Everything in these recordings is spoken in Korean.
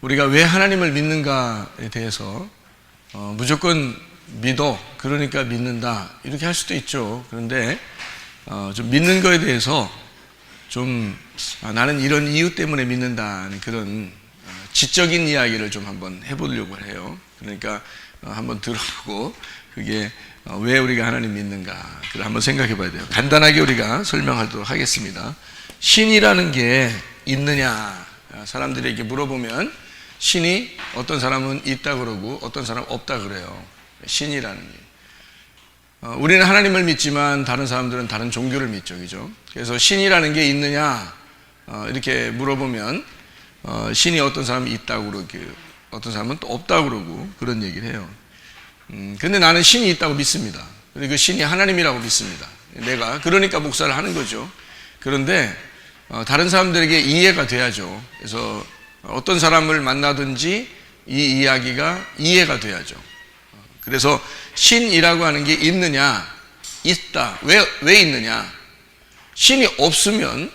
우리가 왜 하나님을 믿는가에 대해서 무조건 믿어, 그러니까 믿는다, 이렇게 할 수도 있죠. 그런데 좀 믿는 거에 대해서 좀 나는 이런 이유 때문에 믿는다는 그런 지적인 이야기를 좀 한번 해보려고 해요. 그러니까 한번 들어보고 그게 왜 우리가 하나님 믿는가, 그걸 한번 생각해 봐야 돼요. 간단하게 우리가 설명하도록 하겠습니다. 신이라는 게 있느냐, 사람들에게 물어보면 신이 어떤 사람은 있다 그러고 어떤 사람은 없다 그래요. 신이라는 게. 우리는 하나님을 믿지만 다른 사람들은 다른 종교를 믿죠, 그죠? 그래서 신이라는 게 있느냐 이렇게 물어보면 신이 어떤 사람이 있다고 그러고 어떤 사람은 또 없다고 그러고 그런 얘기를 해요. 근데 나는 신이 있다고 믿습니다. 그리고 그 신이 하나님이라고 믿습니다. 내가 그러니까 목사를 하는 거죠. 그런데 다른 사람들에게 이해가 돼야죠. 그래서 어떤 사람을 만나든지 이 이야기가 이해가 돼야죠. 그래서 신이라고 하는 게 있느냐? 있다. 왜 있느냐? 신이 없으면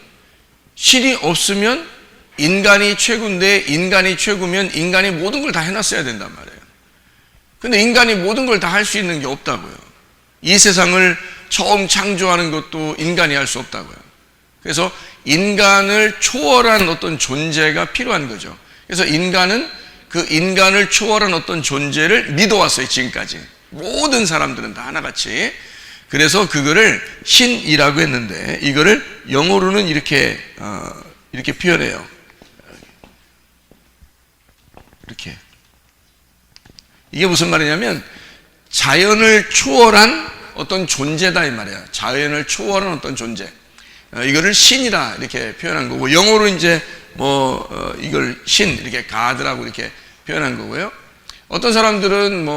인간이 최고인데, 인간이 최고면 인간이 모든 걸 다 해놨어야 된단 말이에요. 근데 인간이 모든 걸 다 할 수 있는 게 없다고요. 이 세상을 처음 창조하는 것도 인간이 할 수 없다고요. 그래서 인간을 초월한 어떤 존재가 필요한 거죠. 그래서 인간은 그 인간을 초월한 어떤 존재를 믿어왔어요, 지금까지. 모든 사람들은 다 하나같이. 그래서 그거를 신이라고 했는데, 이거를 영어로는 이렇게 표현해요. 이렇게. 이게 무슨 말이냐면, 자연을 초월한 어떤 존재다, 이 말이에요. 자연을 초월한 어떤 존재. 이거를 신이라 이렇게 표현한 거고, 영어로 이제 이걸 신, 이렇게 가드라고 이렇게 표현한 거고요. 어떤 사람들은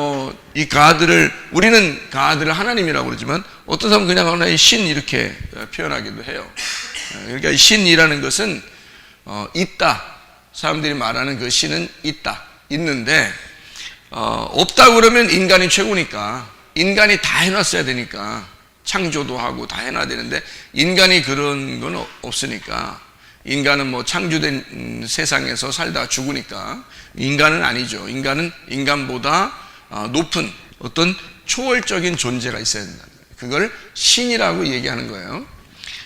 이 가드를, 우리는 가드를 하나님이라고 그러지만 어떤 사람은 그냥 하나의 신 이렇게 표현하기도 해요. 그러니까 이 신이라는 것은 있다. 사람들이 말하는 그 신은 있다. 있는데 없다고 그러면 인간이 최고니까, 인간이 다 해놨어야 되니까, 창조도 하고 다 해놔야 되는데 인간이 그런 건 없으니까, 인간은 창조된 세상에서 살다가 죽으니까 인간은 아니죠. 인간은 인간보다 높은 어떤 초월적인 존재가 있어야 된다. 그걸 신이라고 얘기하는 거예요.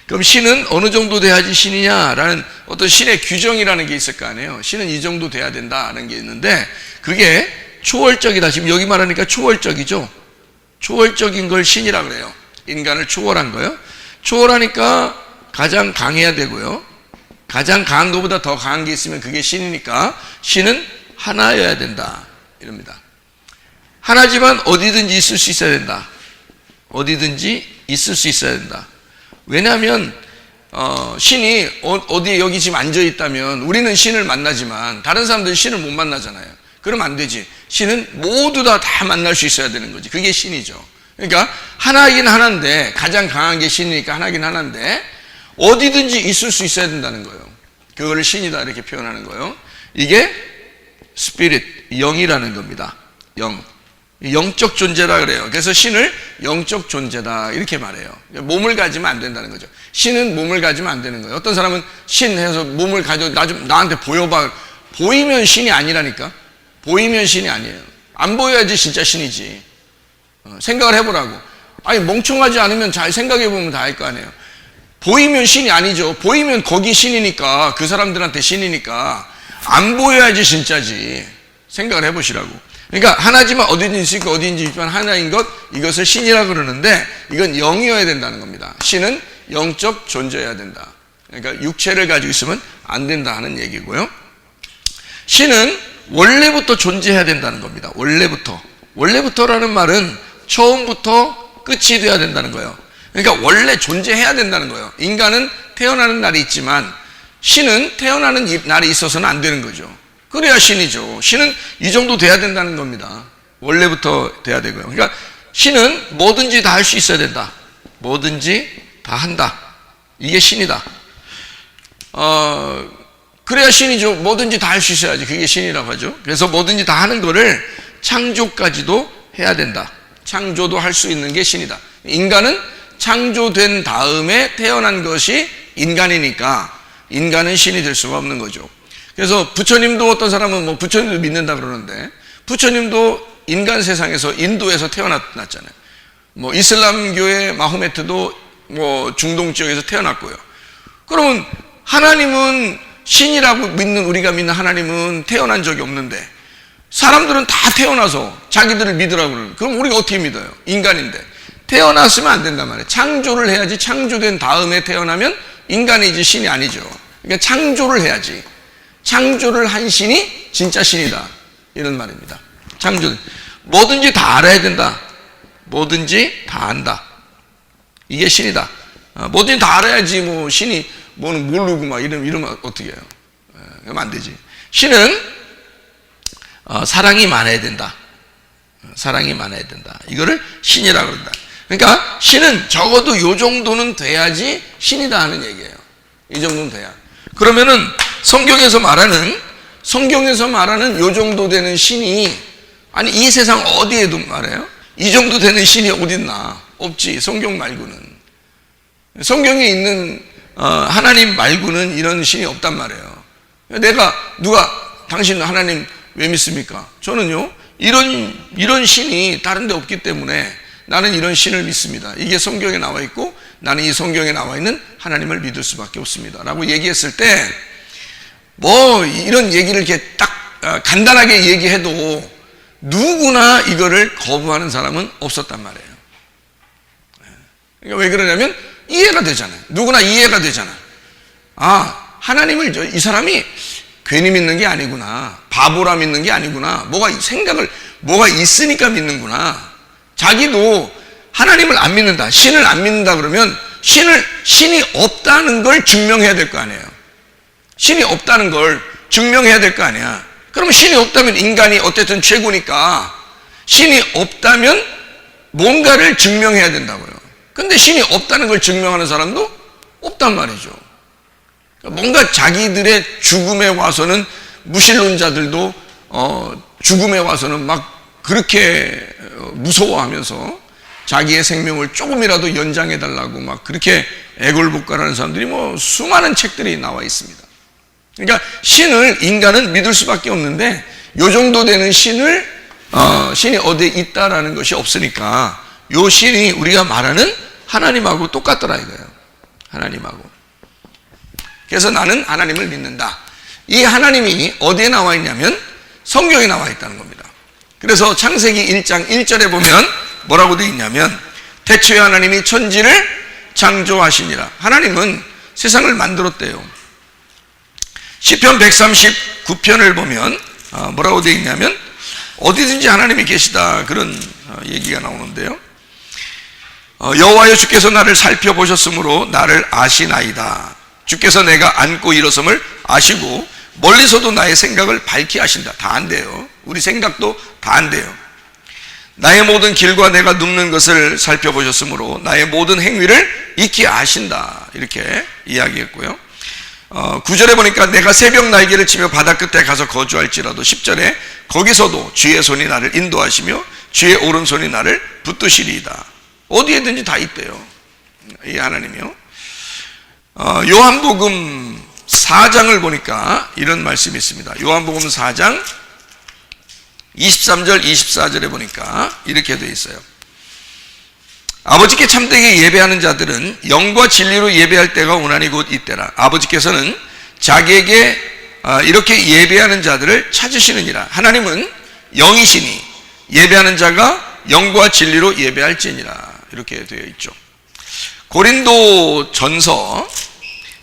그럼 신은 어느 정도 돼야지 신이냐라는 어떤 신의 규정이라는 게 있을 거 아니에요. 신은 이 정도 돼야 된다는 게 있는데, 그게 초월적이다. 지금 여기 말하니까 초월적이죠. 초월적인 걸 신이라고 그래요. 인간을 초월한 거예요. 초월하니까 가장 강해야 되고요. 가장 강한 것보다 더 강한 게 있으면 그게 신이니까 신은 하나여야 된다, 이럽니다. 하나지만 어디든지 있을 수 있어야 된다. 어디든지 있을 수 있어야 된다. 왜냐하면 신이 어디에 여기 지금 앉아 있다면 우리는 신을 만나지만 다른 사람들은 신을 못 만나잖아요. 그러면 안 되지. 신은 모두 다 만날 수 있어야 되는 거지. 그게 신이죠. 그러니까 하나이긴 하나인데, 가장 강한 게 신이니까 하나긴 하나인데 어디든지 있을 수 있어야 된다는 거예요. 그거를 신이다 이렇게 표현하는 거예요. 이게 스피릿, 영이라는 겁니다. 영적 존재라 그래요. 그래서 신을 영적 존재다 이렇게 말해요. 몸을 가지면 안 된다는 거죠. 신은 몸을 가지면 안 되는 거예요. 어떤 사람은 신 해서 몸을 가져, 나한테 보여봐. 보이면 신이 아니라니까. 보이면 신이 아니에요. 안 보여야지 진짜 신이지. 생각을 해보라고. 아니, 멍청하지 않으면 잘 생각해보면 다 알 거 아니에요. 보이면 신이 아니죠. 보이면 거기 신이니까, 그 사람들한테 신이니까 안 보여야지 진짜지. 생각을 해보시라고. 그러니까 하나지만 어디든지 있으니까 어디든지 있지만 하나인 것, 이것을 신이라고 그러는데 이건 영이어야 된다는 겁니다. 신은 영적 존재여야 된다. 그러니까 육체를 가지고 있으면 안 된다 하는 얘기고요. 신은 원래부터 존재해야 된다는 겁니다. 원래부터라는 말은 처음부터 끝이 돼야 된다는 거예요. 그러니까 원래 존재해야 된다는 거예요. 인간은 태어나는 날이 있지만 신은 태어나는 날이 있어서는 안 되는 거죠. 그래야 신이죠. 신은 이 정도 돼야 된다는 겁니다. 원래부터 돼야 되고요. 그러니까 신은 뭐든지 다 할 수 있어야 된다. 뭐든지 다 한다. 이게 신이다. 그래야 신이죠. 뭐든지 다 할 수 있어야지. 그게 신이라고 하죠. 그래서 뭐든지 다 하는 거를 창조까지도 해야 된다. 창조도 할 수 있는 게 신이다. 인간은 창조된 다음에 태어난 것이 인간이니까 인간은 신이 될 수가 없는 거죠. 그래서 부처님도 어떤 사람은 뭐 부처님도 믿는다 그러는데 부처님도 인간 세상에서 인도에서 태어났잖아요. 뭐 이슬람교의 마호메트도 뭐 중동 지역에서 태어났고요. 그러면 하나님은 신이라고 믿는 우리가 믿는 하나님은 태어난 적이 없는데 사람들은 다 태어나서 자기들을 믿으라고 그러는. 그럼 우리가 어떻게 믿어요? 인간인데 태어났으면 안 된단 말이에요. 창조를 해야지. 창조된 다음에 태어나면 인간이지 신이 아니죠. 그러니까 창조를 해야지. 창조를 한 신이 진짜 신이다 이런 말입니다. 창조 뭐든지 다 알아야 된다. 뭐든지 다 안다. 이게 신이다. 뭐든지 다 알아야지 뭐 신이 뭐는 모르고 막 이러면 어떻게 해요? 그러면 안 되지. 신은 사랑이 많아야 된다. 사랑이 많아야 된다. 이거를 신이라고 그런다. 그러니까 신은 적어도 요 정도는 돼야지 신이다 하는 얘기예요. 이 정도는 돼야. 그러면은 성경에서 말하는 요 정도 되는 신이 아니 이 세상 어디에도 말해요? 이 정도 되는 신이 어딨나? 없지. 성경 말고는. 성경에 있는 하나님 말고는 이런 신이 없단 말이에요. 당신 하나님 왜 믿습니까? 저는요 이런 신이 다른 데 없기 때문에 나는 이런 신을 믿습니다. 이게 성경에 나와 있고 나는 이 성경에 나와 있는 하나님을 믿을 수밖에 없습니다 라고 얘기했을 때 뭐 이런 얘기를 이렇게 딱 간단하게 얘기해도 누구나 이거를 거부하는 사람은 없었단 말이에요. 그러니까 왜 그러냐면 이해가 되잖아요. 누구나 이해가 되잖아요. 아, 하나님을 이 사람이 괜히 믿는 게 아니구나. 바보라 믿는 게 아니구나. 뭐가 있으니까 믿는구나. 자기도 하나님을 안 믿는다. 신을 안 믿는다 그러면 신이 없다는 걸 증명해야 될 거 아니에요. 신이 없다는 걸 증명해야 될 거 아니야. 그러면 신이 없다면 인간이 어쨌든 최고니까 신이 없다면 뭔가를 증명해야 된다고요. 근데 신이 없다는 걸 증명하는 사람도 없단 말이죠. 뭔가 자기들의 죽음에 와서는 무신론자들도 죽음에 와서는 막 그렇게 무서워하면서 자기의 생명을 조금이라도 연장해달라고 막 그렇게 애걸복걸하는 사람들이 뭐 수많은 책들이 나와 있습니다. 그러니까 인간은 믿을 수밖에 없는데 요 정도 되는 신이 어디에 있다라는 것이 없으니까 요 신이 우리가 말하는 하나님하고 똑같더라 이거예요. 하나님하고. 그래서 나는 하나님을 믿는다. 이 하나님이 어디에 나와 있냐면 성경에 나와 있다는 겁니다. 그래서 창세기 1장 1절에 보면 뭐라고 되어 있냐면 태초에 하나님이 천지를 창조하시니라. 하나님은 세상을 만들었대요. 시편 139편을 보면 뭐라고 되어 있냐면 어디든지 하나님이 계시다 그런 얘기가 나오는데요. 여호와여 주께서 나를 살펴보셨으므로 나를 아시나이다. 주께서 내가 앉고 일어섬을 아시고 멀리서도 나의 생각을 밝히 아신다. 다 안돼요. 우리 생각도 다 안돼요. 나의 모든 길과 내가 눕는 것을 살펴보셨으므로 나의 모든 행위를 익히 아신다. 이렇게 이야기했고요. 9절에 보니까 내가 새벽 날개를 치며 바다 끝에 가서 거주할지라도 10절에 거기서도 주의 손이 나를 인도하시며 주의 오른손이 나를 붙드시리이다. 어디에든지 다 있대요. 이 하나님이요. 요한복음 4장을 보니까 이런 말씀이 있습니다. 요한복음 4장 23절 24절에 보니까 이렇게 되어 있어요. 아버지께 참되게 예배하는 자들은 영과 진리로 예배할 때가 오나니 곧 이때라. 아버지께서는 자기에게 이렇게 예배하는 자들을 찾으시느니라. 하나님은 영이시니 예배하는 자가 영과 진리로 예배할지니라. 이렇게 되어 있죠. 고린도 전서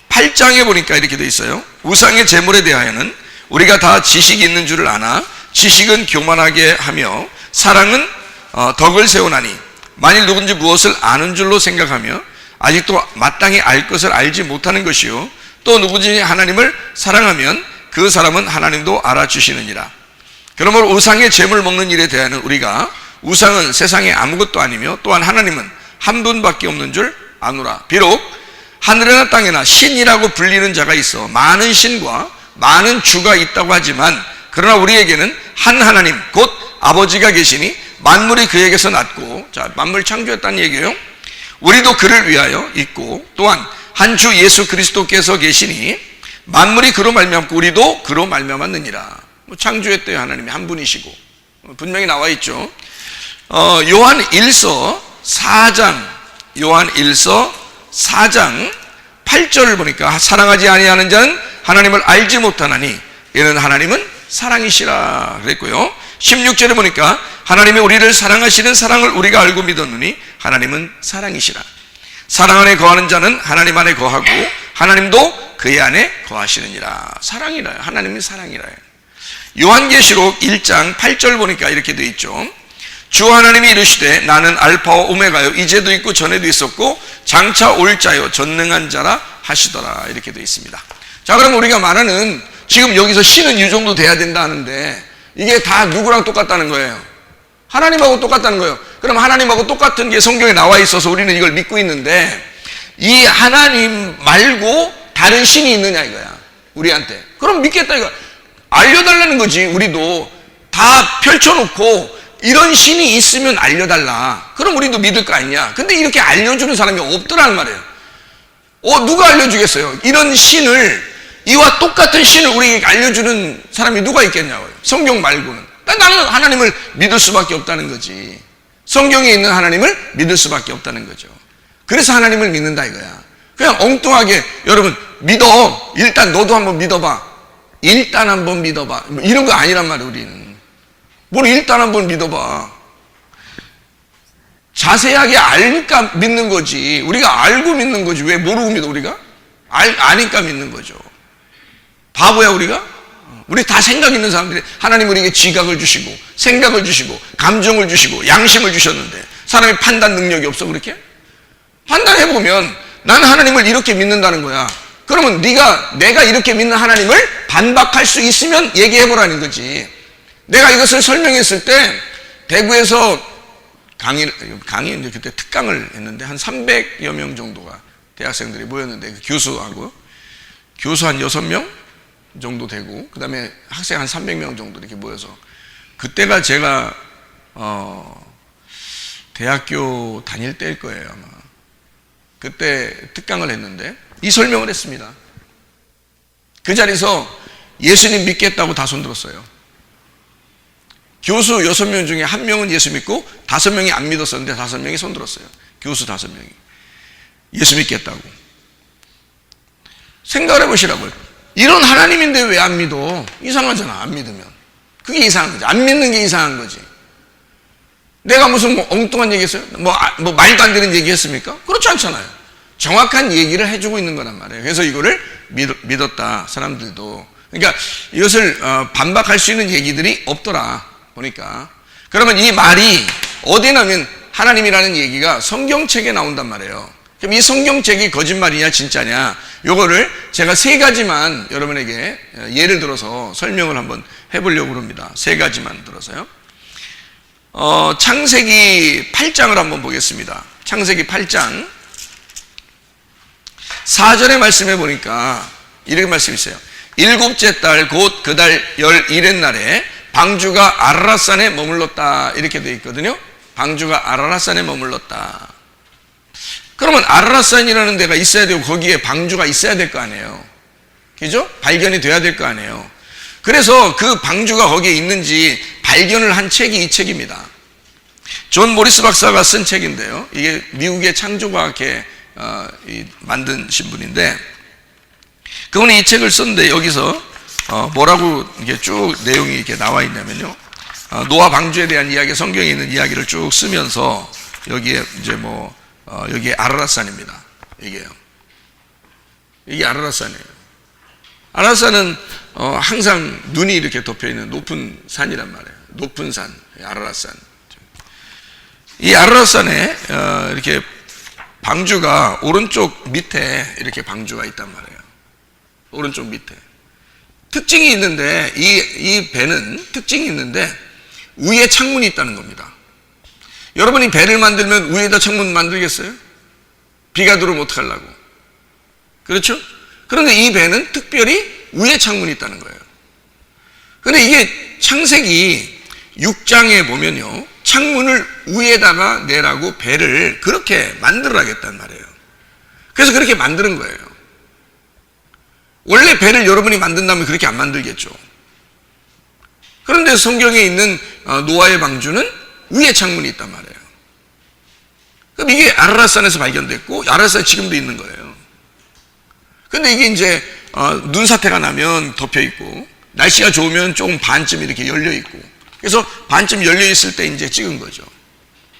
8장에 보니까 이렇게 되어 있어요. 우상의 제물에 대하여는 우리가 다 지식이 있는 줄을 아나 지식은 교만하게 하며 사랑은 덕을 세우나니 만일 누군지 무엇을 아는 줄로 생각하며 아직도 마땅히 알 것을 알지 못하는 것이요 또 누구든지 하나님을 사랑하면 그 사람은 하나님도 알아주시느니라. 그러므로 우상의 제물 먹는 일에 대하여는 우리가 우상은 세상에 아무것도 아니며 또한 하나님은 한 분밖에 없는 줄 아노라. 비록 하늘이나 땅에나 신이라고 불리는 자가 있어 많은 신과 많은 주가 있다고 하지만 그러나 우리에게는 한 하나님 곧 아버지가 계시니 만물이 그에게서 났고, 자, 만물 창조했다는 얘기예요. 우리도 그를 위하여 있고 또한 한 주 예수 그리스도께서 계시니 만물이 그로 말미암고 우리도 그로 말미암았느니라. 창조했대요. 하나님이 한 분이시고 분명히 나와 있죠. 요한 1서 4장 8절을 보니까 사랑하지 아니하는 자는 하나님을 알지 못하나니 이는 하나님은 사랑이시라 그랬고요. 16절에 보니까 하나님이 우리를 사랑하시는 사랑을 우리가 알고 믿었느니 하나님은 사랑이시라. 사랑 안에 거하는 자는 하나님 안에 거하고 하나님도 그의 안에 거하시느니라. 사랑이라. 하나님이 사랑이라. 요한계시록 1장 8절 보니까 이렇게 되어 있죠. 주 하나님이 이르시되 나는 알파와 오메가요 이제도 있고 전에도 있었고 장차 올 자요 전능한 자라 하시더라. 이렇게 되어 있습니다. 자, 그럼 우리가 말하는 지금 여기서 신은 이 정도 돼야 된다 하는데 이게 다 누구랑 똑같다는 거예요? 하나님하고 똑같다는 거예요. 그럼 하나님하고 똑같은 게 성경에 나와 있어서 우리는 이걸 믿고 있는데 이 하나님 말고 다른 신이 있느냐 이거야 우리한테. 그럼 믿겠다 이거. 알려달라는 거지. 우리도 다 펼쳐놓고 이런 신이 있으면 알려달라. 그럼 우리도 믿을 거 아니냐. 근데 이렇게 알려주는 사람이 없더라는 말이에요. 누가 알려주겠어요? 이런 신을, 이와 똑같은 신을 우리에게 알려주는 사람이 누가 있겠냐고요. 성경 말고는. 나는 하나님을 믿을 수밖에 없다는 거지. 성경에 있는 하나님을 믿을 수밖에 없다는 거죠. 그래서 하나님을 믿는다 이거야. 그냥 엉뚱하게 여러분 믿어. 일단 너도 한번 믿어봐. 일단 한번 믿어봐. 이런 거 아니란 말이에요. 우리는. 뭘 일단 한번 믿어봐. 자세하게 알니까 믿는 거지. 우리가 알고 믿는 거지. 왜 모르고 믿어 우리가? 아니까 믿는 거죠. 바보야 우리가? 우리 다 생각 있는 사람들이 하나님 우리에게 지각을 주시고 생각을 주시고 감정을 주시고 양심을 주셨는데 사람이 판단 능력이 없어 그렇게? 판단해보면 나는 하나님을 이렇게 믿는다는 거야. 그러면 내가 이렇게 믿는 하나님을 반박할 수 있으면 얘기해보라는 거지. 내가 이것을 설명했을 때 대구에서 강의 그때 특강을 했는데 한 300여 명 정도가 대학생들이 모였는데 그 교수 한 6명 정도 되고 그 다음에 학생 한 300명 정도 이렇게 모여서 그때가 제가 대학교 다닐 때일 거예요 아마. 그때 특강을 했는데 이 설명을 했습니다. 그 자리에서 예수님 믿겠다고 다 손들었어요. 교수 6명 중에 1명은 예수 믿고 5명이 안 믿었었는데 5명이 손들었어요. 교수 5명이 예수 믿겠다고. 생각을 해보시라고요. 이런 하나님인데 왜 안 믿어? 이상하잖아. 안 믿으면. 그게 이상한 거지. 안 믿는 게 이상한 거지. 내가 무슨 엉뚱한 얘기 했어요? 말도 안 되는 얘기 했습니까? 그렇지 않잖아요. 정확한 얘기를 해주고 있는 거란 말이에요. 그래서 이거를 믿었다 사람들도. 그러니까 이것을 반박할 수 있는 얘기들이 없더라 보니까. 그러면 이 말이 어디에 나면 하나님이라는 얘기가 성경책에 나온단 말이에요. 그럼 이 성경책이 거짓말이냐 진짜냐 요거를 제가 3가지만 여러분에게 예를 들어서 설명을 한번 해보려고 합니다. 3가지만 들어서요. 창세기 8장을 한번 보겠습니다. 창세기 8장 4절의 말씀에 보니까 이렇게 말씀이 있어요. 7째 달 곧 그 달 11의 날에 방주가 아라랏산에 머물렀다 이렇게 되어 있거든요. 방주가 아라랏산에 머물렀다. 그러면 아라랏산이라는 데가 있어야 되고 거기에 방주가 있어야 될 거 아니에요. 그죠? 발견이 돼야 될 거 아니에요. 그래서 그 방주가 거기에 있는지 발견을 한 책이 이 책입니다. 존 모리스 박사가 쓴 책인데요. 이게 미국의 창조과학회 만드신 분인데 그분이 이 책을 썼는데 여기서 뭐라고 이게 쭉 내용이 이렇게 나와 있냐면요. 노아 방주에 대한 이야기, 성경에 있는 이야기를 쭉 쓰면서 여기에 이제 여기에 아라랏산입니다. 이게 아라랏산이에요. 아라랏산은 항상 눈이 이렇게 덮여 있는 높은 산이란 말이에요. 높은 산, 아라랏산. 이 아라랏산에 이렇게 방주가 오른쪽 밑에 이렇게 방주가 있단 말이에요. 오른쪽 밑에. 특징이 있는데 이 배는 특징이 있는데 위에 창문이 있다는 겁니다. 여러분이 배를 만들면 위에다 창문 만들겠어요? 비가 들어오면 어떡하려고? 그렇죠? 그런데 이 배는 특별히 위에 창문이 있다는 거예요. 그런데 이게 창세기 6장에 보면요. 창문을 위에다가 내라고 배를 그렇게 만들어야겠단 말이에요. 그래서 그렇게 만드는 거예요. 원래 배를 여러분이 만든다면 그렇게 안 만들겠죠. 그런데 성경에 있는 노아의 방주는 위에 창문이 있단 말이에요. 그럼 이게 아라랏산에서 발견됐고 아라랏산에 지금도 있는 거예요. 근데 이게 이제 눈사태가 나면 덮여 있고 날씨가 좋으면 조금 반쯤 이렇게 열려 있고 그래서 반쯤 열려 있을 때 이제 찍은 거죠.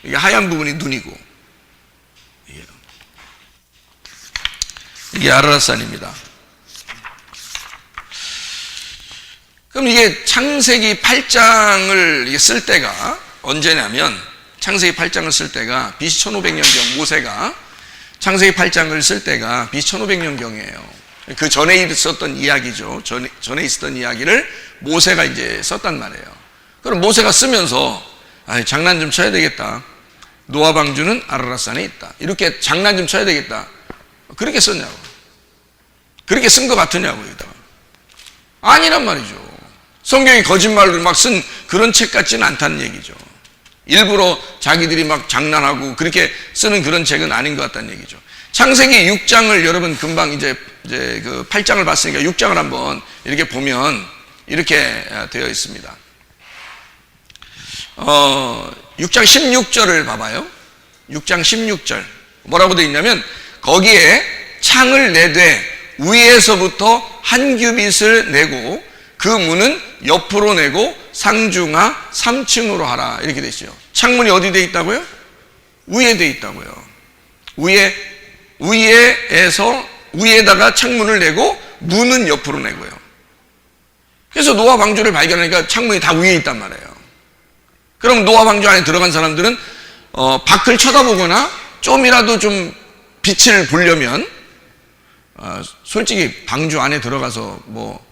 이게 하얀 부분이 눈이고 이게 아라랏산입니다. 그럼 이게 창세기 8장을 쓸 때가 언제냐면 창세기 8장을 쓸 때가 BC 1500년경 모세가 창세기 8장을 쓸 때가 BC 1500년경이에요. 그 전에 있었던 이야기죠. 전에 있었던 이야기를 모세가 이제 썼단 말이에요. 그럼 모세가 쓰면서 장난 좀 쳐야 되겠다. 노아 방주는 아라랏산에 있다. 이렇게 장난 좀 쳐야 되겠다. 그렇게 썼냐고. 그렇게 쓴 것 같으냐고 여기다가. 아니란 말이죠. 성경이 거짓말로 막 쓴 그런 책 같지는 않다는 얘기죠. 일부러 자기들이 막 장난하고 그렇게 쓰는 그런 책은 아닌 것 같다는 얘기죠. 창세기 6장을 여러분 금방 이제 그 8장을 봤으니까 6장을 한번 이렇게 보면 이렇게 되어 있습니다. 6장 16절을 봐봐요. 6장 16절. 뭐라고 되어 있냐면 거기에 창을 내되 위에서부터 한 규빗을 내고 그 문은 옆으로 내고 상중하 3층으로 하라. 이렇게 되어 있어요. 창문이 어디 되어 있다고요? 위에 되어 있다고요. 위에다가 창문을 내고 문은 옆으로 내고요. 그래서 노아 방주를 발견하니까 창문이 다 위에 있단 말이에요. 그럼 노아 방주 안에 들어간 사람들은 밖을 쳐다보거나 좀이라도 좀 빛을 보려면 솔직히 방주 안에 들어가서 뭐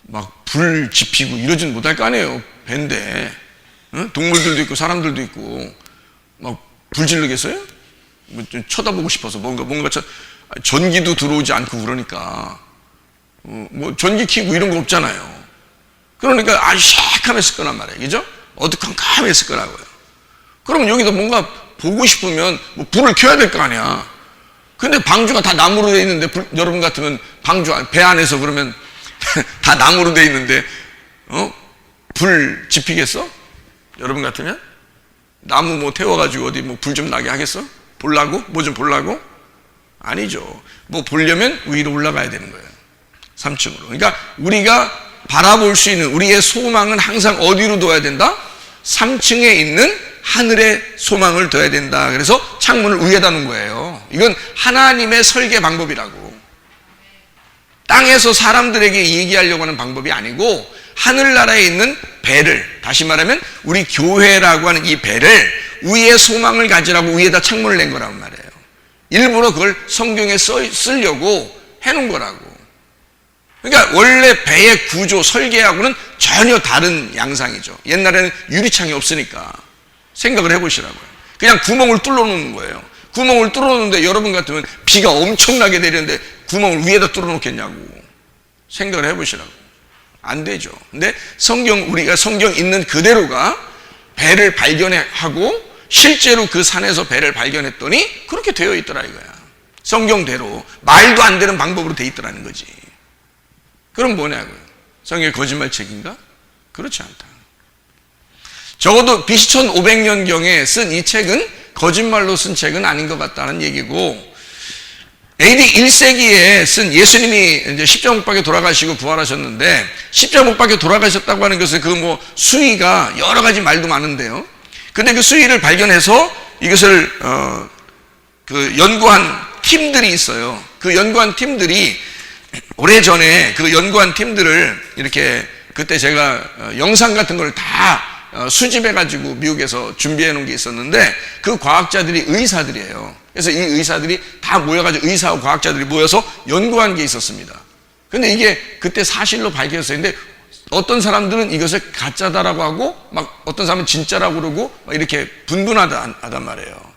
막 불 지피고 이러진 못할 거 아니에요. 배인데 동물들도 있고 사람들도 있고 막 불 지르겠어요? 뭐 좀 쳐다보고 싶어서 뭔가 전기도 들어오지 않고 그러니까 뭐 전기 켜고 이런 거 없잖아요. 그러니까 아주 시커맸을 거란 말이에요. 그죠? 어두컴컴했을 거라고요. 그럼 여기도 뭔가 보고 싶으면 뭐 불을 켜야 될 거 아니야. 근데 방주가 다 나무로 돼 있는데 여러분 같으면 배 안에서 그러면 다 나무로 돼 있는데 불 지피겠어? 여러분 같으면 나무 뭐 태워가지고 어디 뭐 불 좀 나게 하겠어? 보려고? 뭐 좀 보려고? 아니죠. 뭐 보려면 위로 올라가야 되는 거예요. 3층으로. 그러니까 우리가 바라볼 수 있는 우리의 소망은 항상 어디로 둬야 된다? 3층에 있는 하늘의 소망을 둬야 된다. 그래서 창문을 위에다 놓은 거예요. 이건 하나님의 설계 방법이라고. 땅에서 사람들에게 얘기하려고 하는 방법이 아니고 하늘나라에 있는 배를, 다시 말하면 우리 교회라고 하는 이 배를 위에 소망을 가지라고 위에다 창문을 낸 거란 말이에요. 일부러 그걸 성경에 쓰려고 해놓은 거라고. 그러니까 원래 배의 구조, 설계하고는 전혀 다른 양상이죠. 옛날에는 유리창이 없으니까 생각을 해보시라고요. 그냥 구멍을 뚫어 놓는 거예요. 구멍을 뚫어 놓는데 여러분 같으면 비가 엄청나게 내리는데 구멍을 위에다 뚫어 놓겠냐고 생각을 해보시라고. 안 되죠. 근데 우리가 성경 있는 그대로가 배를 발견하고 실제로 그 산에서 배를 발견했더니 그렇게 되어 있더라 이거야. 성경대로 말도 안 되는 방법으로 되어 있더라는 거지. 그럼 뭐냐고요. 성경이 거짓말책인가? 그렇지 않다. 적어도 BC 1500년경에 쓴 이 책은 거짓말로 쓴 책은 아닌 것 같다는 얘기고, AD 1세기에 쓴 예수님이 이제 십자가 못 박혀 돌아가시고 부활하셨는데, 십자가 못 박혀 돌아가셨다고 하는 것은 그 뭐 수위가 여러 가지 말도 많은데요. 근데 그 수위를 발견해서 이것을 그 연구한 팀들이 있어요. 그 연구한 팀들이 오래전에 그 연구한 팀들을 이렇게 그때 제가 영상 같은 걸 다 수집해가지고 미국에서 준비해 놓은 게 있었는데, 그 과학자들이 의사들이에요. 그래서 이 의사들이 다 모여가지고 의사와 과학자들이 모여서 연구한 게 있었습니다. 근데 이게 그때 사실로 밝혀졌어요. 근데 어떤 사람들은 이것을 가짜다라고 하고, 막 어떤 사람은 진짜라고 그러고, 막 이렇게 분분하단 말이에요.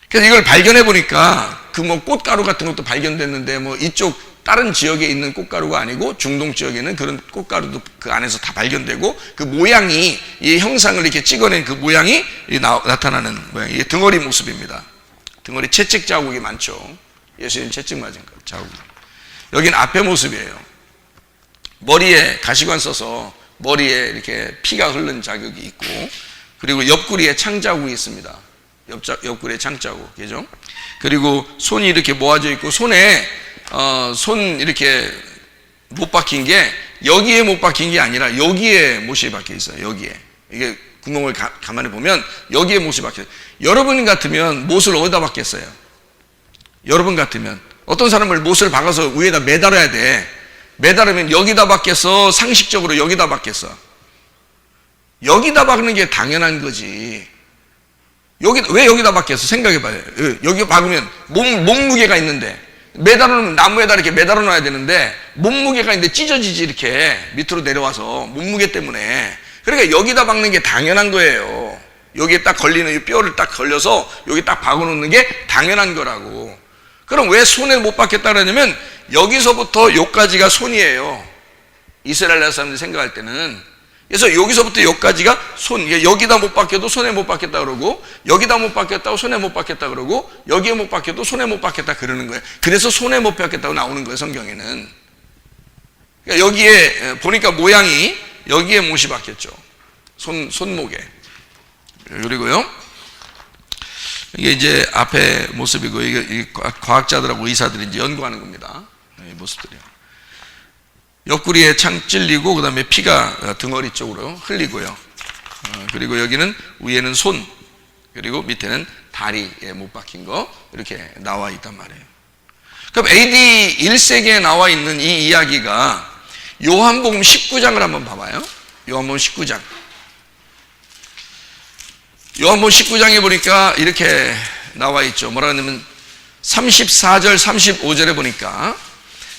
그래서 이걸 발견해 보니까 그 뭐 꽃가루 같은 것도 발견됐는데, 뭐 이쪽 다른 지역에 있는 꽃가루가 아니고 중동 지역에 있는 그런 꽃가루도 그 안에서 다 발견되고, 그 모양이, 이 형상을 이렇게 찍어낸 그 모양이 나타나는 모양. 이게 등허리 모습입니다. 등허리 채찍 자국이 많죠. 예수님 채찍 맞은 거 자국. 여긴 앞의 모습이에요. 머리에 가시관 써서 머리에 이렇게 피가 흐른 자국이 있고, 그리고 옆구리에 창자국이 있습니다. 옆구리에 창자국, 그죠? 그리고 손이 이렇게 모아져 있고, 손에 손 이렇게 못 박힌 게 여기에 못 박힌 게 아니라 여기에 못이 박혀 있어요. 여기에. 이게 구멍을 가만히 보면 여기에 못이 박혀 있어요. 여러분 같으면 못을 어디다 박겠어요? 여러분 같으면 어떤 사람을 못을 박아서 위에다 매달아야 돼. 매달으면 여기다 박겠어? 상식적으로 여기다 박겠어? 여기다 박는 게 당연한 거지. 왜 여기다 박겠어? 생각해봐요. 여기 박으면 몸무게가 있는데, 매달아놓으면 나무에다 이렇게 매달아 놔야 되는데, 몸무게가 있는데 찢어지지, 이렇게 밑으로 내려와서 몸무게 때문에. 그러니까 여기다 박는 게 당연한 거예요. 여기에 딱 걸리는 이 뼈를 딱 걸려서 여기 딱 박아 놓는 게 당연한 거라고. 그럼 왜 손에 못 박겠다 그러냐면 여기서부터 여기까지가 손이에요. 이스라엘 나라 사람들이 생각할 때는. 그래서 여기서부터 여기까지가 손, 여기다 못 박혀도 손에 못 박겠다 그러고, 여기다 못 박혔다고 손에 못 박혔다 그러고, 여기에 못 박혀도 손에 못 박혔다 그러는 거예요. 그래서 손에 못 박혔다고 나오는 거예요, 성경에는. 그러니까 여기에 보니까 모양이 여기에 못이 박혔죠. 손목에. 그리고요, 이게 이제 앞에 모습이고, 이게 과학자들하고 의사들이 이제 연구하는 겁니다. 이 모습들이요. 옆구리에 창 찔리고, 그 다음에 피가 등허리 쪽으로 흘리고요. 그리고 여기는 위에는 손, 그리고 밑에는 다리에 못 박힌 거, 이렇게 나와 있단 말이에요. 그럼 AD 1세기에 나와 있는 이 이야기가 요한복음 19장을 한번 봐봐요. 요한복음 19장. 요한복음 19장에 보니까 이렇게 나와 있죠. 뭐라 하냐면 34절, 35절에 보니까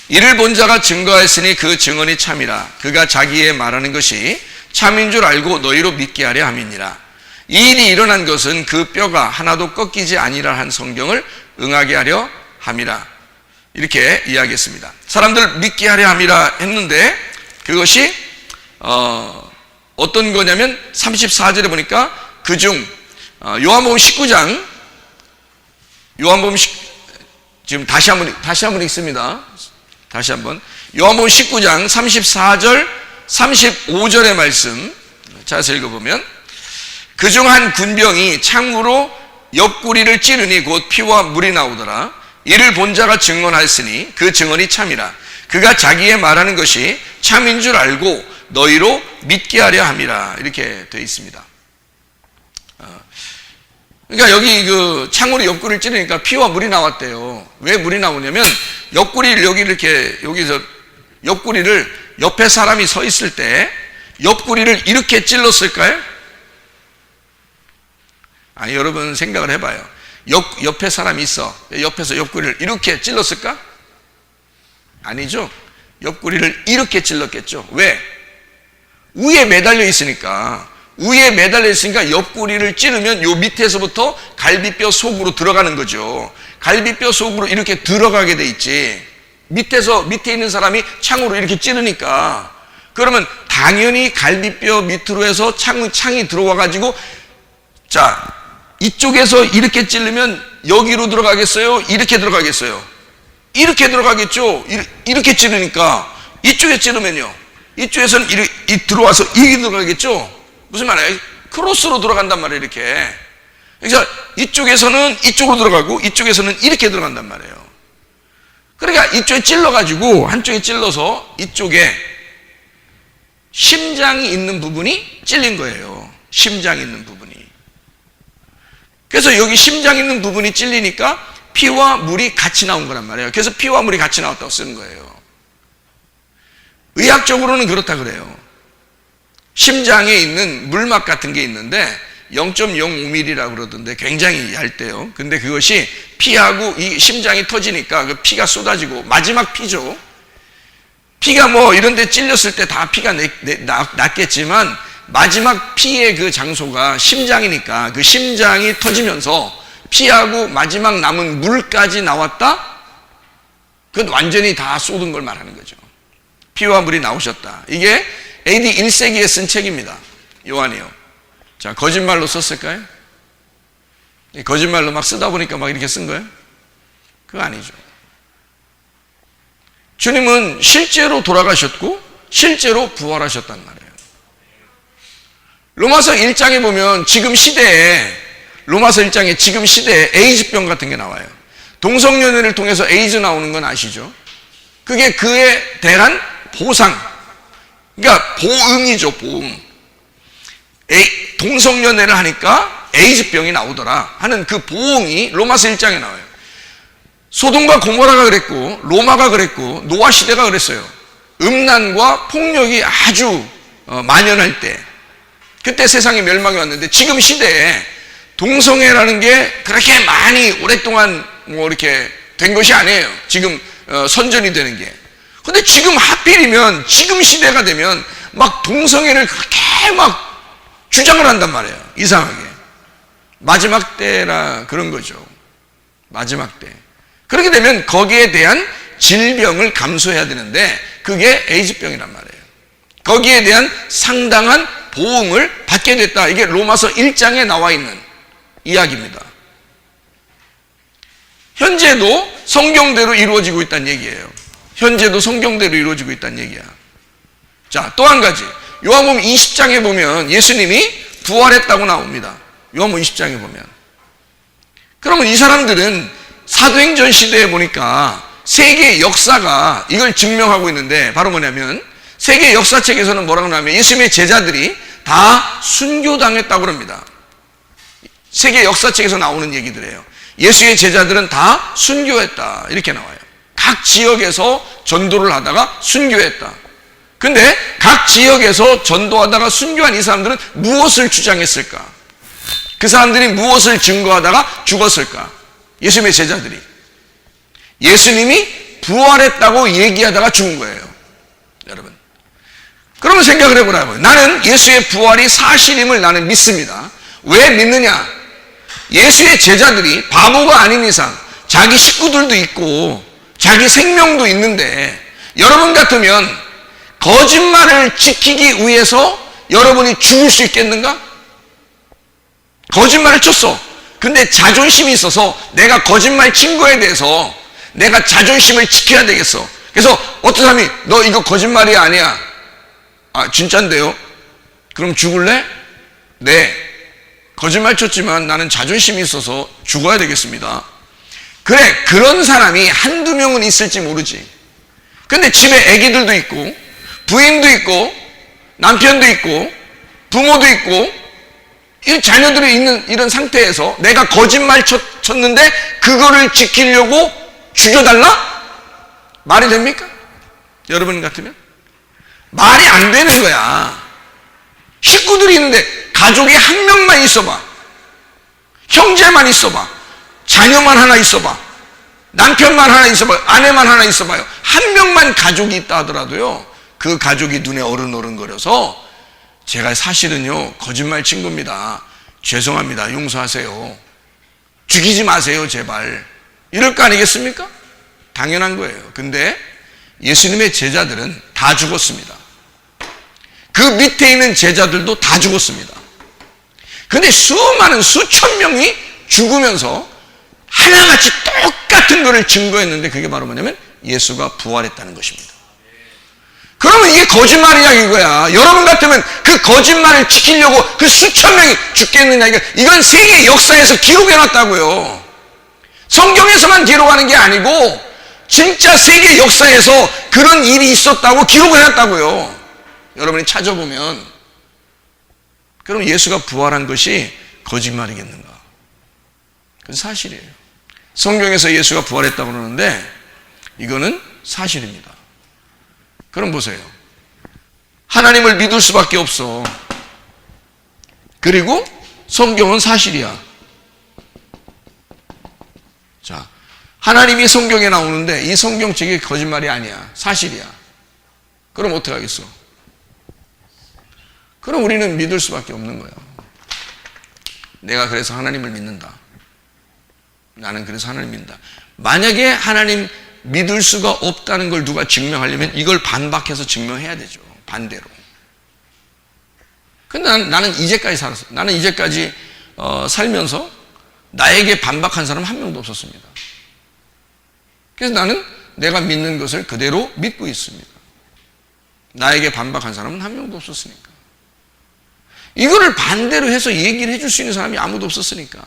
이를 본 자가 증거하였으니 그 증언이 참이라. 그가 자기의 말하는 것이 참인 줄 알고 너희로 믿게 하려 함이니라. 이 일이 일어난 것은 그 뼈가 하나도 꺾이지 아니라 한 성경을 응하게 하려 함이라. 이렇게 이야기했습니다. 사람들 믿게 하려 함이라 했는데 그것이 어떤 거냐면 34절에 보니까 그중 요한복음 19장, 지금 다시 한번 읽습니다. 다시 한번 요한복음 19장 34절 35절의 말씀 자세히 읽어보면, 그중 한 군병이 창으로 옆구리를 찌르니 곧 피와 물이 나오더라. 이를 본 자가 증언하였으니 그 증언이 참이라. 그가 자기의 말하는 것이 참인 줄 알고 너희로 믿게 하려 함이라. 이렇게 되어 있습니다. 그러니까 여기 그 창으로 옆구리를 찌르니까 피와 물이 나왔대요. 왜 물이 나오냐면 옆구리를 여기서 옆구리를 옆에 사람이 서 있을 때 옆구리를 이렇게 찔렀을까요? 아니, 여러분 생각을 해봐요. 옆에 사람이 있어. 옆에서 옆구리를 이렇게 찔렀을까? 아니죠. 옆구리를 이렇게 찔렀겠죠. 왜? 위에 매달려 있으니까. 위에 매달려 있으니까 옆구리를 찌르면 요 밑에서부터 갈비뼈 속으로 들어가는 거죠. 갈비뼈 속으로 이렇게 들어가게 돼 있지. 밑에 있는 사람이 창으로 이렇게 찌르니까. 그러면 당연히 갈비뼈 밑으로 해서 창이 들어와 가지고, 자, 이쪽에서 이렇게 찌르면 여기로 들어가겠어요? 이렇게 들어가겠어요? 이렇게 들어가겠죠? 이렇게 찌르니까. 이쪽에 찌르면요, 이쪽에서는 이렇게 들어와서 이렇게 들어가겠죠? 무슨 말이에요? 크로스로 들어간단 말이에요, 이렇게. 그러니까 이쪽에서는 이쪽으로 들어가고 이쪽에서는 이렇게 들어간단 말이에요. 그러니까 이쪽에 찔러가지고 한쪽에 찔러서 이쪽에 심장이 있는 부분이 찔린 거예요. 심장이 있는 부분이. 그래서 여기 심장 있는 부분이 찔리니까 피와 물이 같이 나온 거란 말이에요. 그래서 피와 물이 같이 나왔다고 쓰는 거예요. 의학적으로는 그렇다 그래요. 심장에 있는 물막 같은 게 있는데 0.05mm라고 그러던데 굉장히 얇대요. 근데 그것이 피하고 이 심장이 터지니까 그 피가 쏟아지고, 마지막 피죠. 피가 뭐 이런 데 찔렸을 때 다 피가 났겠지만 마지막 피의 그 장소가 심장이니까 그 심장이 터지면서 피하고 마지막 남은 물까지 나왔다? 그건 완전히 다 쏟은 걸 말하는 거죠. 피와 물이 나오셨다. 이게 AD 1세기에 쓴 책입니다. 요한이요. 자, 거짓말로 썼을까요? 거짓말로 막 쓰다 보니까 막 이렇게 쓴 거예요? 그거 아니죠. 주님은 실제로 돌아가셨고 실제로 부활하셨단 말이에요. 로마서 1장에 보면 지금 시대에, 로마서 1장에 지금 시대에 에이즈병 같은 게 나와요. 동성연애를 통해서 에이즈 나오는 건 아시죠? 그게 그에 대한 보상, 그러니까 보응이죠, 보응. 동성연애를 하니까 에이즈병이 나오더라 하는 그 보응이 로마서 1장에 나와요. 소돔과 고모라가 그랬고 로마가 그랬고 노아 시대가 그랬어요. 음란과 폭력이 아주 만연할 때, 그때 세상에 멸망이 왔는데 지금 시대에 동성애라는 게 그렇게 많이 오랫동안 뭐 이렇게 된 것이 아니에요. 지금 선전이 되는 게. 근데 지금 하필이면 지금 시대가 되면 막 동성애를 그렇게 막 주장을 한단 말이에요. 이상하게. 마지막 때라 그런 거죠. 마지막 때. 그렇게 되면 거기에 대한 질병을 감수해야 되는데 그게 에이즈병이란 말이에요. 거기에 대한 상당한 보응을 받게 됐다. 이게 로마서 1장에 나와 있는 이야기입니다. 현재도 성경대로 이루어지고 있다는 얘기예요. 현재도 성경대로 이루어지고 있다는 얘기야. 자, 또 한 가지. 요한복음 20장에 보면 예수님이 부활했다고 나옵니다. 요한복음 20장에 보면. 그러면 이 사람들은 사도행전 시대에 보니까 세계 역사가 이걸 증명하고 있는데 바로 뭐냐면 세계 역사책에서는 뭐라고 나오냐면 예수님의 제자들이 다 순교당했다고 그럽니다. 세계 역사책에서 나오는 얘기들이에요. 예수의 제자들은 다 순교했다 이렇게 나와요. 각 지역에서 전도를 하다가 순교했다. 근데 각 지역에서 전도하다가 순교한 이 사람들은 무엇을 주장했을까? 그 사람들이 무엇을 증거하다가 죽었을까? 예수님의 제자들이 예수님이 부활했다고 얘기하다가 죽은 거예요. 여러분, 그러면 생각을 해보라고요. 나는 예수의 부활이 사실임을 나는 믿습니다. 왜 믿느냐? 예수의 제자들이 바보가 아닌 이상 자기 식구들도 있고 자기 생명도 있는데 여러분 같으면 거짓말을 지키기 위해서 여러분이 죽을 수 있겠는가? 거짓말을 쳤어. 근데 자존심이 있어서 내가 거짓말 친 거에 대해서 내가 자존심을 지켜야 되겠어. 그래서 어떤 사람이 너 이거 거짓말이 아니야. 아, 진짠데요? 그럼 죽을래? 네. 거짓말 쳤지만 나는 자존심이 있어서 죽어야 되겠습니다. 그래, 그런 사람이 한두 명은 있을지 모르지. 근데 집에 애기들도 있고 부인도 있고 남편도 있고 부모도 있고 이 자녀들이 있는 이런 상태에서 내가 거짓말 쳤는데 그거를 지키려고 죽여달라? 말이 됩니까? 여러분 같으면? 말이 안 되는 거야. 식구들이 있는데 가족이 한 명만 있어봐. 형제만 있어봐. 자녀만 하나 있어봐. 남편만 하나 있어봐요. 아내만 하나 있어봐요. 한 명만 가족이 있다 하더라도요, 그 가족이 눈에 어른어른거려서 제가 사실은요 거짓말 친 겁니다. 죄송합니다. 용서하세요. 죽이지 마세요 제발. 이럴 거 아니겠습니까? 당연한 거예요. 근데 예수님의 제자들은 다 죽었습니다. 그 밑에 있는 제자들도 다 죽었습니다. 근데 수많은 수천 명이 죽으면서 하나같이 똑같은 것을 증거했는데 그게 바로 뭐냐면 예수가 부활했다는 것입니다. 그러면 이게 거짓말이냐 이거야. 여러분 같으면 그 거짓말을 지키려고 그 수천 명이 죽겠느냐 이건 세계 역사에서 기록해놨다고요. 성경에서만 기록하는 게 아니고 진짜 세계 역사에서 그런 일이 있었다고 기록을 해놨다고요. 여러분이 찾아보면. 그럼 예수가 부활한 것이 거짓말이겠는가? 그건 사실이에요. 성경에서 예수가 부활했다고 그러는데 이거는 사실입니다. 그럼 보세요. 하나님을 믿을 수밖에 없어. 그리고 성경은 사실이야. 자, 하나님이 성경에 나오는데 이 성경책이 거짓말이 아니야. 사실이야. 그럼 어떻게 하겠어? 그럼 우리는 믿을 수밖에 없는 거야. 내가 그래서 하나님을 믿는다. 나는 그래서 하나님 믿는다. 만약에 하나님 믿을 수가 없다는 걸 누가 증명하려면 이걸 반박해서 증명해야 되죠. 반대로. 근데 나는 이제까지 살았어. 나는 이제까지 살면서 나에게 반박한 사람 한 명도 없었습니다. 그래서 나는 내가 믿는 것을 그대로 믿고 있습니다. 나에게 반박한 사람은 한 명도 없었으니까. 이거를 반대로 해서 얘기를 해줄 수 있는 사람이 아무도 없었으니까.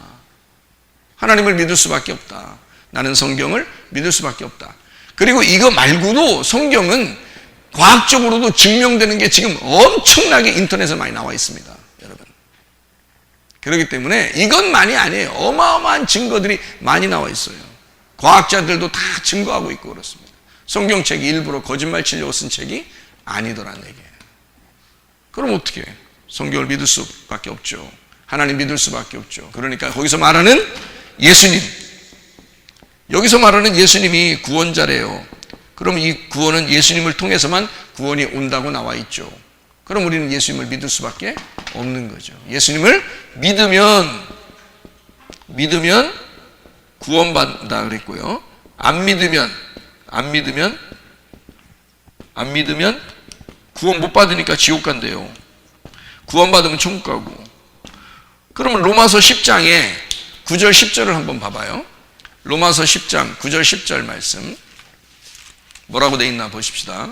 하나님을 믿을 수밖에 없다. 나는 성경을 믿을 수밖에 없다. 그리고 이거 말고도 성경은 과학적으로도 증명되는 게 지금 엄청나게 인터넷에 많이 나와 있습니다, 여러분. 그렇기 때문에 이것만이 아니에요. 어마어마한 증거들이 많이 나와 있어요. 과학자들도 다 증거하고 있고 그렇습니다. 성경책이 일부러 거짓말 치려고 쓴 책이 아니더라는 얘기예요. 그럼 어떻게 해요? 성경을 믿을 수밖에 없죠. 하나님 믿을 수밖에 없죠. 그러니까 거기서 말하는 예수님, 여기서 말하는 예수님이 구원자래요. 그럼 이 구원은 예수님을 통해서만 구원이 온다고 나와 있죠. 그럼 우리는 예수님을 믿을 수밖에 없는 거죠. 예수님을 믿으면 구원받는다 그랬고요. 안 믿으면 구원 못 받으니까 지옥 간대요. 구원받으면 천국 가고. 그러면 로마서 10장에 9절 10절을 한번 봐봐요. 로마서 10장 9절 10절 말씀 뭐라고 돼 있나 보십시다.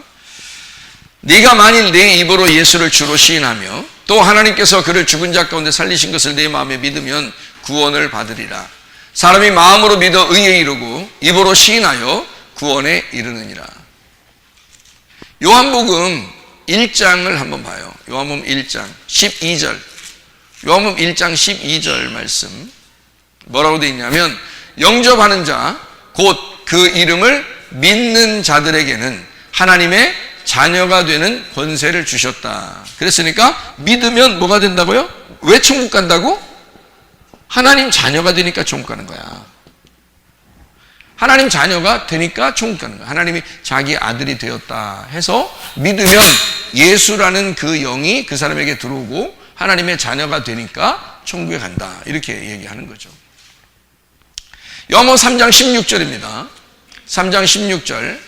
네가 만일 내 입으로 예수를 주로 시인하며 또 하나님께서 그를 죽은 자 가운데 살리신 것을 내 마음에 믿으면 구원을 받으리라. 사람이 마음으로 믿어 의에 이르고 입으로 시인하여 구원에 이르느니라. 요한복음 1장을 한번 봐요. 요한복음 1장 12절. 요한복음 1장 12절 말씀 뭐라고 돼 있냐면 영접하는 자 곧 그 이름을 믿는 자들에게는 하나님의 자녀가 되는 권세를 주셨다. 그랬으니까 믿으면 뭐가 된다고요? 왜 천국 간다고? 하나님 자녀가 되니까 천국 가는 거야. 하나님 자녀가 되니까 천국 가는 거야. 하나님이 자기 아들이 되었다 해서 믿으면 예수라는 그 영이 그 사람에게 들어오고 하나님의 자녀가 되니까 천국에 간다. 이렇게 얘기하는 거죠. 요한복음 3장 16절입니다. 3장 16절.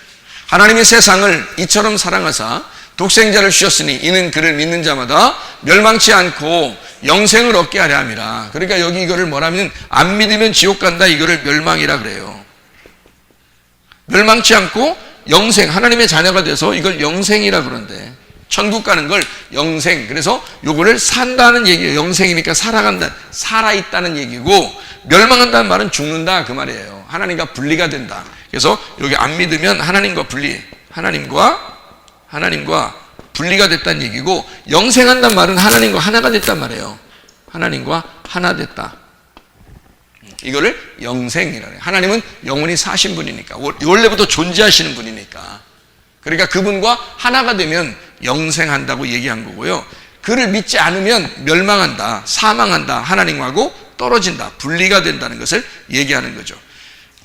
하나님이 세상을 이처럼 사랑하사 독생자를 주셨으니 이는 그를 믿는 자마다 멸망치 않고 영생을 얻게 하려 함이라. 그러니까 여기 이거를 뭐라면 안 믿으면 지옥 간다, 이거를 멸망이라 그래요. 멸망치 않고 영생, 하나님의 자녀가 돼서 이걸 영생이라 그러는데 천국 가는 걸 영생, 그래서 요거를 산다는 얘기예요. 영생이니까 살아간다, 살아있다는 얘기고, 멸망한다는 말은 죽는다 그 말이에요. 하나님과 분리가 된다. 그래서 여기 안 믿으면 하나님과 분리가 됐다는 얘기고, 영생한다는 말은 하나님과 하나가 됐단 말이에요. 하나님과 하나 됐다. 이거를 영생이라 해요. 하나님은 영원히 사신 분이니까, 원래부터 존재하시는 분이니까. 그러니까 그분과 하나가 되면 영생한다고 얘기한 거고요. 그를 믿지 않으면 멸망한다, 사망한다, 하나님하고 떨어진다, 분리가 된다는 것을 얘기하는 거죠.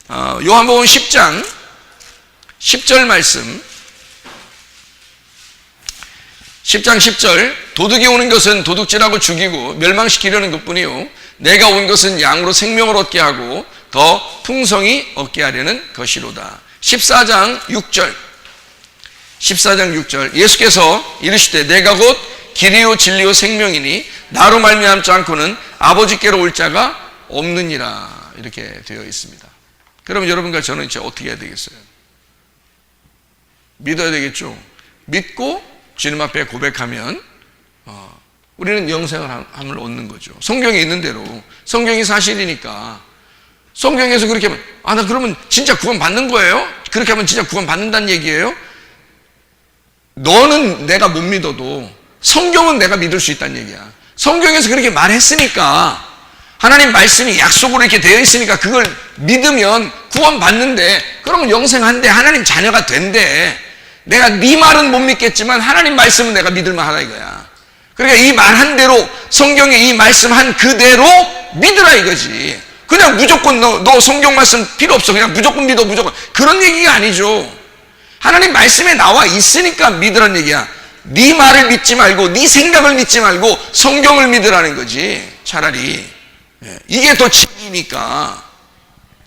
요한복음 10장 10절 말씀, 10장 10절. 도둑이 오는 것은 도둑질하고 죽이고 멸망시키려는 것뿐이요 내가 온 것은 양으로 생명을 얻게 하고 더 풍성히 얻게 하려는 것이로다. 14장 6절. 14장 6절. 예수께서 이르시되 내가 곧 길이요 진리요 생명이니 나로 말미암지 않고는 아버지께로 올 자가 없느니라. 이렇게 되어 있습니다. 그럼 여러분과 저는 이제 어떻게 해야 되겠어요? 믿어야 되겠죠. 믿고 주님 앞에 고백하면 우리는 영생을 함을 얻는 거죠. 성경에 있는 대로, 성경이 사실이니까. 성경에서 그렇게 하면 나 그러면 진짜 구원 받는 거예요? 그렇게 하면 진짜 구원 받는다는 얘기예요? 너는 내가 못 믿어도 성경은 내가 믿을 수 있다는 얘기야. 성경에서 그렇게 말했으니까, 하나님 말씀이 약속으로 이렇게 되어 있으니까 그걸 믿으면 구원 받는데, 그러면 영생한데 하나님 자녀가 된대. 내가 네 말은 못 믿겠지만 하나님 말씀은 내가 믿을만 하다 이거야. 그러니까 이 말한 대로, 성경에 이 말씀한 그대로 믿으라 이거지. 그냥 무조건 너 성경 말씀 필요 없어, 그냥 무조건 믿어, 무조건, 그런 얘기가 아니죠. 하나님 말씀에 나와 있으니까 믿으라는 얘기야. 네 말을 믿지 말고, 네 생각을 믿지 말고 성경을 믿으라는 거지. 차라리 이게 더 진리니까.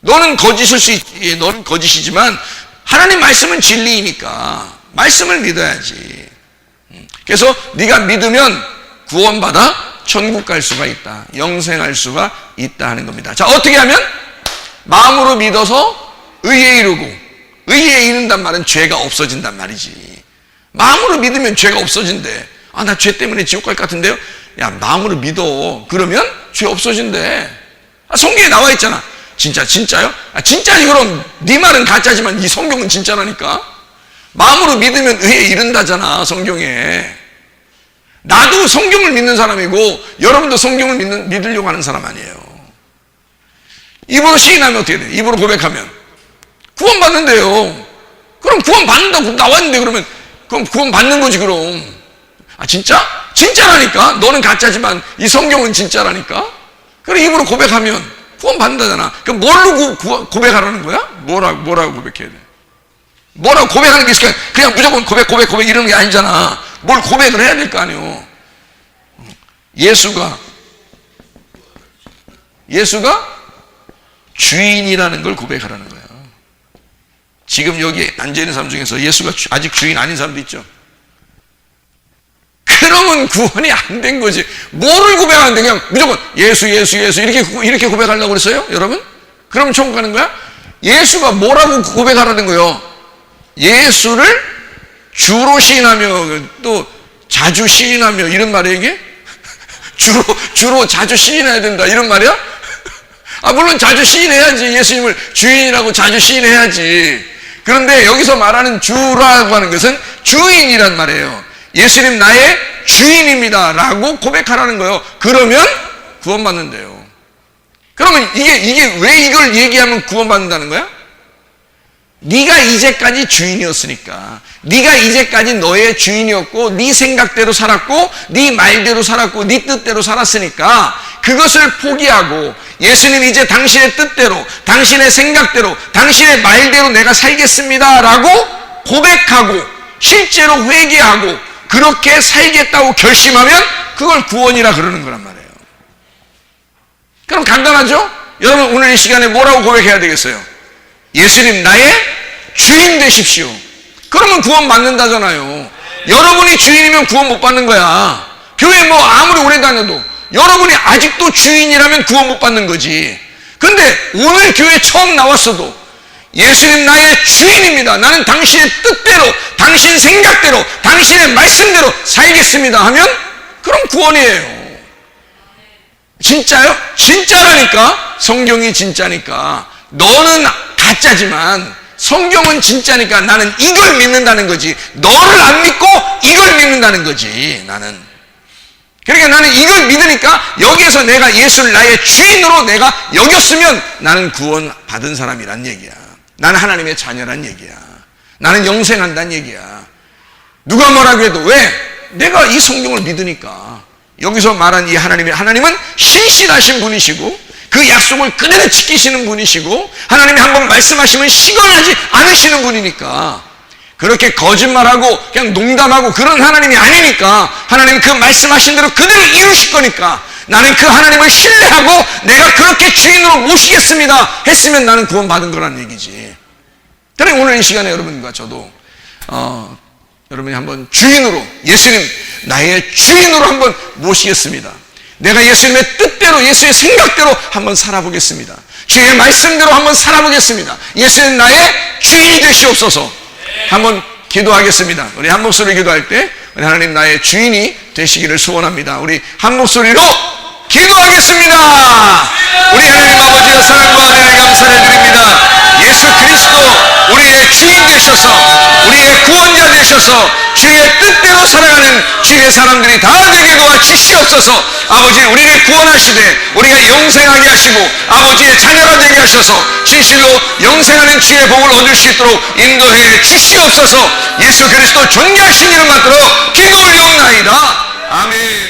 너는 거짓일 수 있지, 너는 거짓이지만 하나님 말씀은 진리이니까 말씀을 믿어야지. 그래서 네가 믿으면 구원받아 천국 갈 수가 있다, 영생할 수가 있다 하는 겁니다. 자, 어떻게 하면? 마음으로 믿어서 의에 이르고 의에 이른단 말은 죄가 없어진단 말이지. 마음으로 믿으면 죄가 없어진대. 아, 나 죄 때문에 지옥 갈 것 같은데요? 야, 마음으로 믿어. 그러면 죄 없어진대. 아, 성경에 나와 있잖아. 진짜요? 아, 진짜지. 그럼 네 말은 가짜지만 이 성경은 진짜라니까. 마음으로 믿으면 의에 이른다잖아, 성경에. 나도 성경을 믿는 사람이고 여러분도 성경을 믿으려고 하는 사람 아니에요. 입으로 시인하면 어떻게 돼? 입으로 고백하면 구원 받는데요. 그럼 구원 받는다고 나왔는데 그럼 구원 받는 거지. 그럼 아, 진짜? 진짜라니까. 너는 가짜지만 이 성경은 진짜라니까. 그래, 입으로 고백하면 구원 받는다잖아. 그럼 뭘로 고백하라는 거야? 뭐라고 고백해야 돼? 뭐라고 고백하는 게 있을까? 그냥 무조건 고백 이러는 게 아니잖아. 뭘 고백을 해야 될 거 아니오. 예수가 주인이라는 걸 고백하라는 거야. 지금 여기 앉아있는 사람 중에서 예수가 아직 주인 아닌 사람도 있죠. 그러면 구원이 안 된 거지. 뭐를 고백하는데 그냥 무조건 예수 이렇게 고백하려고 그랬어요? 여러분? 그러면 천국 가는 거야? 예수가 뭐라고 고백하라는 거예요? 예수를 주로 시인하며 또 자주 시인하며 이런 말이야 이게? 주로 자주 시인해야 된다 이런 말이야? 아, 물론 자주 시인해야지. 예수님을 주인이라고 자주 시인해야지. 그런데 여기서 말하는 주라고 하는 것은 주인이란 말이에요. 예수님 나의 주인입니다 라고 고백하라는 거예요. 그러면 구원받는데요. 그러면 이게 왜 이걸 얘기하면 구원받는다는 거야? 네가 이제까지 주인이었으니까, 네가 이제까지 너의 주인이었고 네 생각대로 살았고 네 말대로 살았고 네 뜻대로 살았으니까 그것을 포기하고 예수님 이제 당신의 뜻대로 당신의 생각대로 당신의 말대로 내가 살겠습니다 라고 고백하고 실제로 회개하고 그렇게 살겠다고 결심하면 그걸 구원이라 그러는 거란 말이에요. 그럼 간단하죠? 여러분 오늘 이 시간에 뭐라고 고백해야 되겠어요? 예수님 나의 주인 되십시오. 그러면 구원 받는다잖아요. 여러분이 주인이면 구원 못 받는 거야. 교회 뭐 아무리 오래 다녀도 여러분이 아직도 주인이라면 구원 못 받는 거지. 근데 오늘 교회 처음 나왔어도 예수님 나의 주인입니다. 나는 당신의 뜻대로 당신 생각대로 당신의 말씀대로 살겠습니다 하면 그럼 구원이에요. 진짜요? 진짜라니까. 성경이 진짜니까. 너는 가짜지만 성경은 진짜니까 나는 이걸 믿는다는 거지. 너를 안 믿고 이걸 믿는다는 거지. 나는. 그러니까 나는 이걸 믿으니까 여기에서 내가 예수를 나의 주인으로 내가 여겼으면 나는 구원 받은 사람이란 얘기야. 나는 하나님의 자녀란 얘기야. 나는 영생한다는 얘기야. 누가 뭐라고 해도 왜? 내가 이 성경을 믿으니까. 여기서 말한 이 하나님은 신실하신 분이시고 그 약속을 그대로 지키시는 분이시고 하나님이 한번 말씀하시면 시건하지 않으시는 분이니까 그렇게 거짓말하고 그냥 농담하고 그런 하나님이 아니니까 하나님 그 말씀하신 대로 그대로 이루실 거니까 나는 그 하나님을 신뢰하고 내가 그렇게 주인으로 모시겠습니다 했으면 나는 구원받은 거란 얘기지. 그래 오늘 이 시간에 여러분과 저도 여러분이 한번 주인으로 예수님 나의 주인으로 한번 모시겠습니다. 내가 예수님의 뜻대로 예수의 생각대로 한번 살아보겠습니다. 주의 말씀대로 한번 살아보겠습니다. 예수님 나의 주인이 되시옵소서. 한번 기도하겠습니다. 우리 한 목소리 기도할 때 우리 하나님 나의 주인이 되시기를 소원합니다. 우리 한 목소리로 기도하겠습니다. 우리 하나님 아버지의 사랑과 은혜를 감사를 드립니다. 예수 그리스도 우리의 주인 되셔서 우리의 구원자 되셔서 주의 뜻대로 살아가는 주의 사람들이 다 되게 도와주시옵소서. 아버지 우리를 구원하시되 우리가 영생하게 하시고 아버지의 자녀가 되게 하셔서 진실로 영생하는 주의 복을 얻을 수 있도록 인도해 주시옵소서. 예수 그리스도 존귀하신 이름 받들어 기도 올리옵나이다. 아멘.